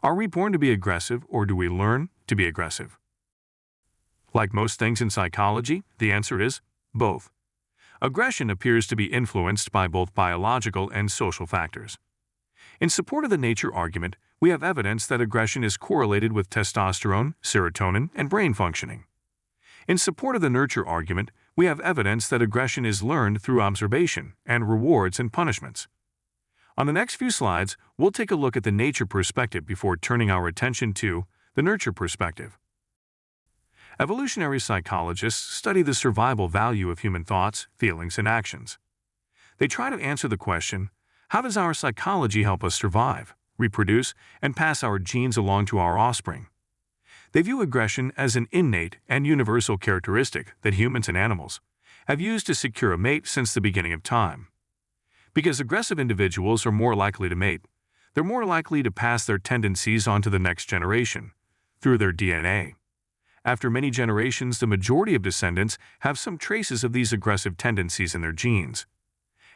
Are we born to be aggressive, or do we learn to be aggressive? Like most things in psychology, the answer is both. Aggression appears to be influenced by both biological and social factors. In support of the nature argument, we have evidence that aggression is correlated with testosterone, serotonin, and brain functioning. In support of the nurture argument, we have evidence that aggression is learned through observation and rewards and punishments. On the next few slides, we'll take a look at the nature perspective before turning our attention to the nurture perspective. Evolutionary psychologists study the survival value of human thoughts, feelings, and actions. They try to answer the question, how does our psychology help us survive, reproduce, and pass our genes along to our offspring? They view aggression as an innate and universal characteristic that humans and animals have used to secure a mate since the beginning of time. Because aggressive individuals are more likely to mate, they're more likely to pass their tendencies on to the next generation through their DNA. After many generations, the majority of descendants have some traces of these aggressive tendencies in their genes.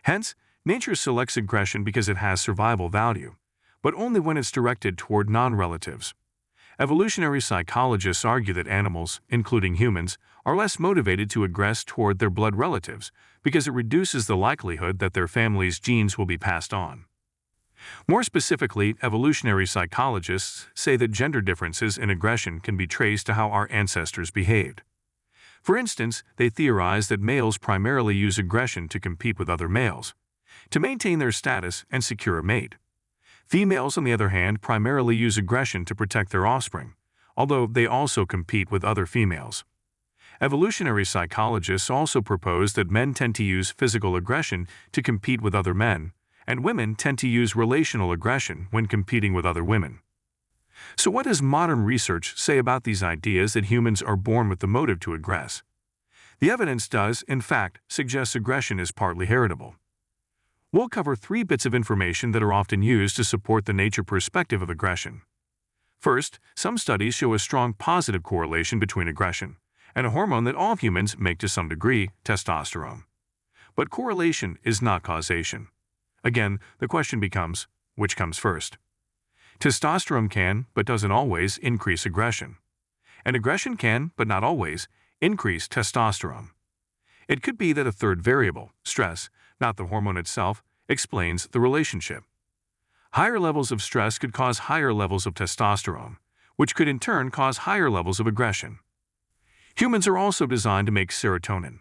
Hence, nature selects aggression because it has survival value, but only when it's directed toward non-relatives. Evolutionary psychologists argue that animals, including humans, are less motivated to aggress toward their blood relatives because it reduces the likelihood that their family's genes will be passed on. More specifically, evolutionary psychologists say that gender differences in aggression can be traced to how our ancestors behaved. For instance, they theorize that males primarily use aggression to compete with other males, to maintain their status and secure a mate. Females, on the other hand, primarily use aggression to protect their offspring, although they also compete with other females. Evolutionary psychologists also propose that men tend to use physical aggression to compete with other men, and women tend to use relational aggression when competing with other women. So what does modern research say about these ideas that humans are born with the motive to aggress? The evidence does, in fact, suggest aggression is partly heritable. We'll cover 3 bits of information that are often used to support the nature perspective of aggression. First, some studies show a strong positive correlation between aggression and a hormone that all humans make to some degree, testosterone. But correlation is not causation. Again, the question becomes, which comes first? Testosterone can, but doesn't always, increase aggression. And aggression can, but not always, increase testosterone. It could be that a third variable, stress, not the hormone itself, explains the relationship. Higher levels of stress could cause higher levels of testosterone, which could in turn cause higher levels of aggression. Humans are also designed to make serotonin,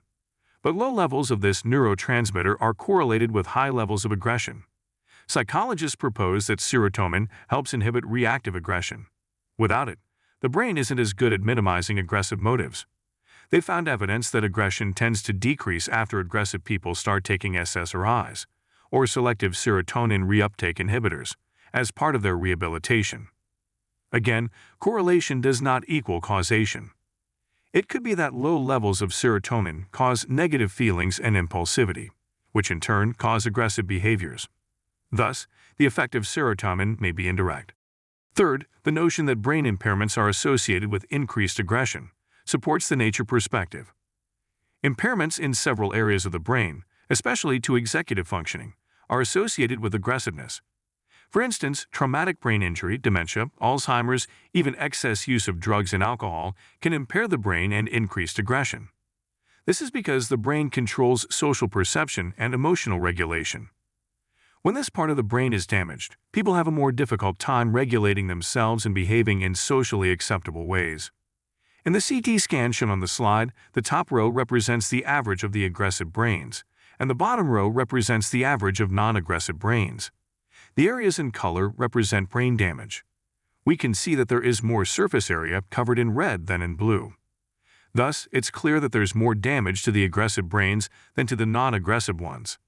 but low levels of this neurotransmitter are correlated with high levels of aggression. Psychologists propose that serotonin helps inhibit reactive aggression. Without it, the brain isn't as good at minimizing aggressive motives. They found evidence that aggression tends to decrease after aggressive people start taking SSRIs, or selective serotonin reuptake inhibitors, as part of their rehabilitation. Again, correlation does not equal causation. It could be that low levels of serotonin cause negative feelings and impulsivity, which in turn cause aggressive behaviors. Thus, the effect of serotonin may be indirect. Third, the notion that brain impairments are associated with increased aggression supports the nature perspective. Impairments in several areas of the brain, especially to executive functioning, are associated with aggressiveness. For instance, traumatic brain injury, dementia, Alzheimer's, even excess use of drugs and alcohol can impair the brain and increase aggression. This is because the brain controls social perception and emotional regulation. When this part of the brain is damaged, people have a more difficult time regulating themselves and behaving in socially acceptable ways. In the CT scan shown on the slide, the top row represents the average of the aggressive brains, and the bottom row represents the average of non-aggressive brains. The areas in color represent brain damage. We can see that there is more surface area covered in red than in blue. Thus, it's clear that there's more damage to the aggressive brains than to the non-aggressive ones.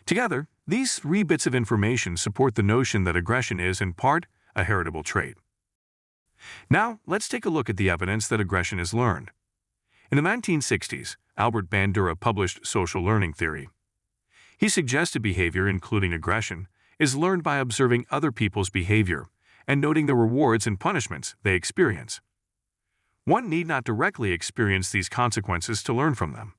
Together, these 3 bits of information support the notion that aggression is, in part, a heritable trait. Now, let's take a look at the evidence that aggression is learned. In the 1960s, Albert Bandura published social learning theory. He suggested behavior, including aggression, is learned by observing other people's behavior and noting the rewards and punishments they experience. One need not directly experience these consequences to learn from them.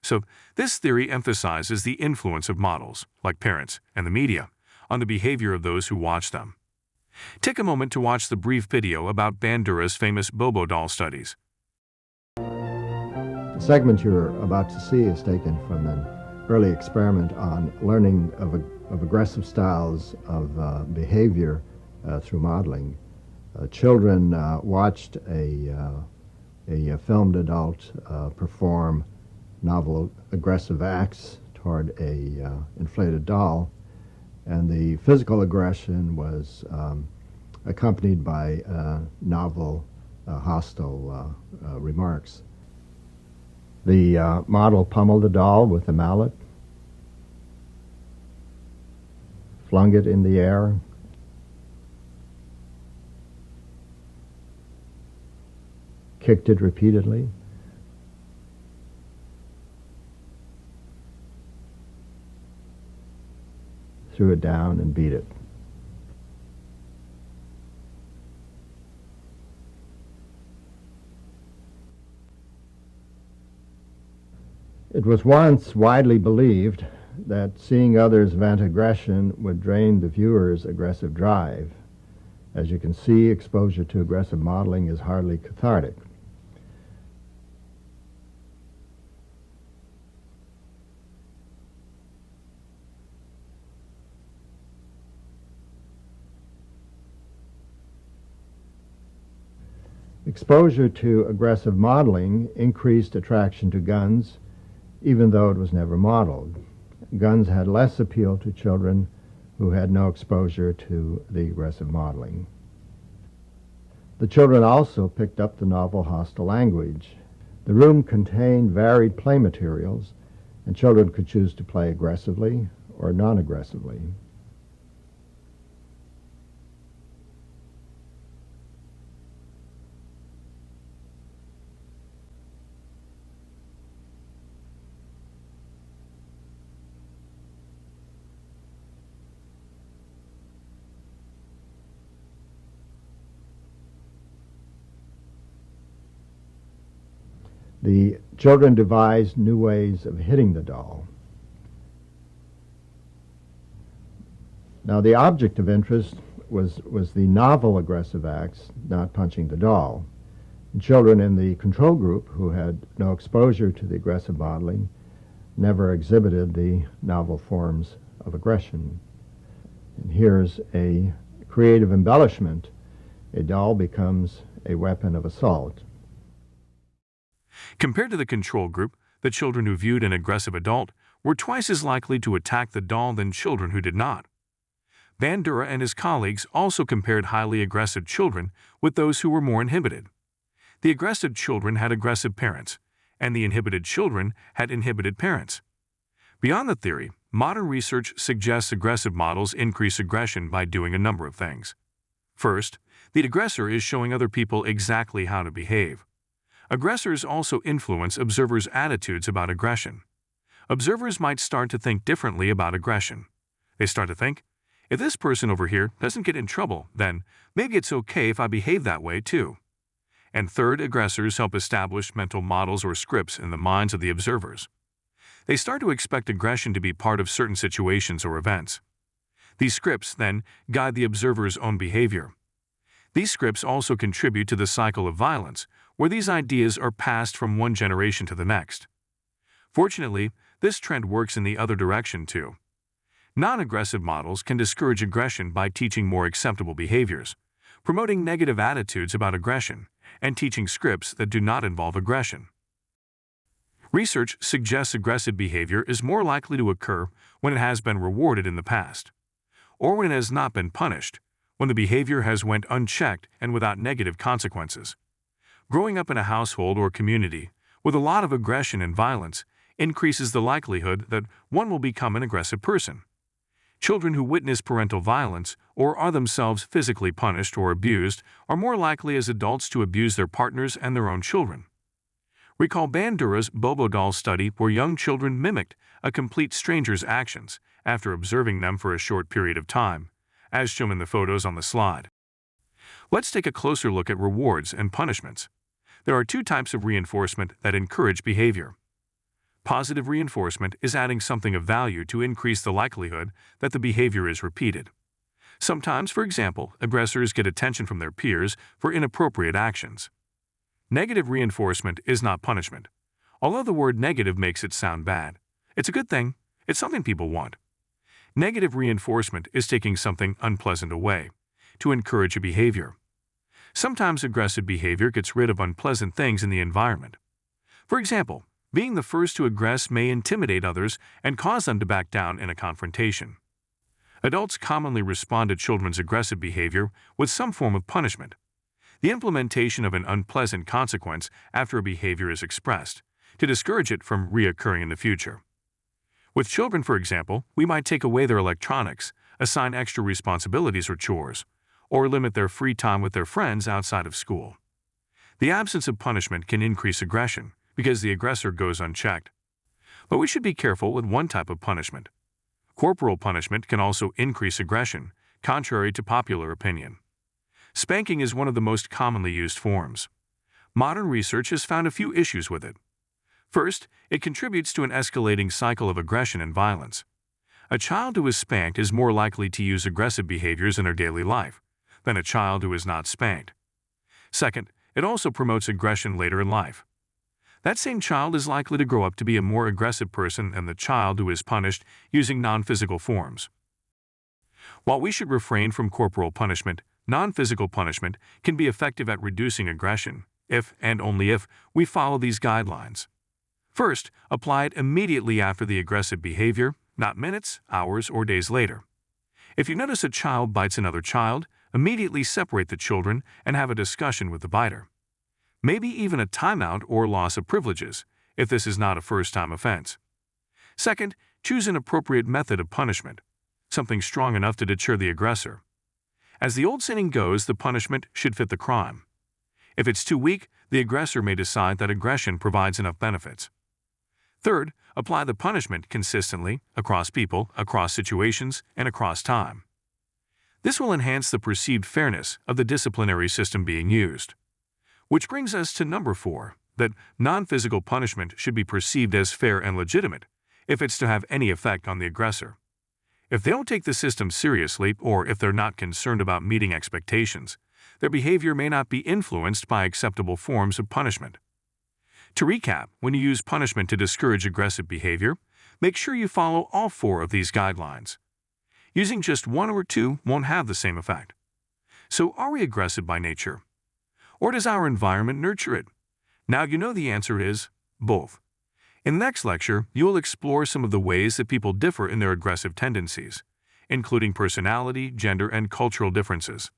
So, this theory emphasizes the influence of models, like parents and the media, on the behavior of those who watch them. Take a moment to watch the brief video about Bandura's famous Bobo doll studies. The segment you're about to see is taken from an early experiment on learning of aggressive styles of behavior through modeling. Children watched a filmed adult perform novel aggressive acts toward a inflated doll, and the physical aggression was accompanied by novel hostile remarks. The model pummeled the doll with a mallet, flung it in the air, kicked it repeatedly, threw it down and beat it. It was once widely believed that seeing others vent aggression would drain the viewer's aggressive drive. As you can see, exposure to aggressive modeling is hardly cathartic. Exposure to aggressive modeling increased attraction to guns, even though it was never modeled. Guns had less appeal to children who had no exposure to the aggressive modeling. The children also picked up the novel hostile language. The room contained varied play materials, and children could choose to play aggressively or non-aggressively. The children devised new ways of hitting the doll. Now, the object of interest was the novel aggressive acts, not punching the doll. And children in the control group who had no exposure to the aggressive modeling never exhibited the novel forms of aggression. And here's a creative embellishment. A doll becomes a weapon of assault. Compared to the control group, the children who viewed an aggressive adult were twice as likely to attack the doll than children who did not. Bandura and his colleagues also compared highly aggressive children with those who were more inhibited. The aggressive children had aggressive parents, and the inhibited children had inhibited parents. Beyond the theory, modern research suggests aggressive models increase aggression by doing a number of things. First, the aggressor is showing other people exactly how to behave. Aggressors also influence observers' attitudes about aggression. Observers might start to think differently about aggression. They start to think, if this person over here doesn't get in trouble, then maybe it's okay if I behave that way too. And third, aggressors help establish mental models or scripts in the minds of the observers. They start to expect aggression to be part of certain situations or events. These scripts then guide the observer's own behavior. These scripts also contribute to the cycle of violence, where these ideas are passed from one generation to the next. Fortunately, this trend works in the other direction too. Non-aggressive models can discourage aggression by teaching more acceptable behaviors, promoting negative attitudes about aggression, and teaching scripts that do not involve aggression. Research suggests aggressive behavior is more likely to occur when it has been rewarded in the past, or when it has not been punished, when the behavior has went unchecked and without negative consequences. Growing up in a household or community with a lot of aggression and violence increases the likelihood that one will become an aggressive person. Children who witness parental violence or are themselves physically punished or abused are more likely as adults to abuse their partners and their own children. Recall Bandura's Bobo doll study where young children mimicked a complete stranger's actions after observing them for a short period of time, as shown in the photos on the slide. Let's take a closer look at rewards and punishments. There are two types of reinforcement that encourage behavior. Positive reinforcement is adding something of value to increase the likelihood that the behavior is repeated. Sometimes, for example, aggressors get attention from their peers for inappropriate actions. Negative reinforcement is not punishment. Although the word negative makes it sound bad, it's a good thing. It's something people want. Negative reinforcement is taking something unpleasant away to encourage a behavior. Sometimes aggressive behavior gets rid of unpleasant things in the environment. For example, being the first to aggress may intimidate others and cause them to back down in a confrontation. Adults commonly respond to children's aggressive behavior with some form of punishment. The implementation of an unpleasant consequence after a behavior is expressed, to discourage it from reoccurring in the future. With children, for example, we might take away their electronics, assign extra responsibilities or chores, or limit their free time with their friends outside of school. The absence of punishment can increase aggression because the aggressor goes unchecked. But we should be careful with one type of punishment. Corporal punishment can also increase aggression, contrary to popular opinion. Spanking is one of the most commonly used forms. Modern research has found a few issues with it. First, it contributes to an escalating cycle of aggression and violence. A child who is spanked is more likely to use aggressive behaviors in their daily life than a child who is not spanked. Second, it also promotes aggression later in life. That same child is likely to grow up to be a more aggressive person than the child who is punished using non-physical forms. While we should refrain from corporal punishment, non-physical punishment can be effective at reducing aggression if and only if we follow these guidelines. First, apply it immediately after the aggressive behavior, not minutes, hours, or days later. If you notice a child bites another child, immediately separate the children and have a discussion with the biter. Maybe even a timeout or loss of privileges, if this is not a first-time offense. Second, choose an appropriate method of punishment, something strong enough to deter the aggressor. As the old saying goes, the punishment should fit the crime. If it's too weak, the aggressor may decide that aggression provides enough benefits. Third, apply the punishment consistently, across people, across situations, and across time. This will enhance the perceived fairness of the disciplinary system being used. Which brings us to number 4, that non-physical punishment should be perceived as fair and legitimate if it's to have any effect on the aggressor. If they don't take the system seriously, or if they're not concerned about meeting expectations, their behavior may not be influenced by acceptable forms of punishment. To recap, when you use punishment to discourage aggressive behavior, make sure you follow all 4 of these guidelines. Using just 1 or 2 won't have the same effect. So are we aggressive by nature? Or does our environment nurture it? Now you know the answer is both. In the next lecture, you will explore some of the ways that people differ in their aggressive tendencies, including personality, gender, and cultural differences.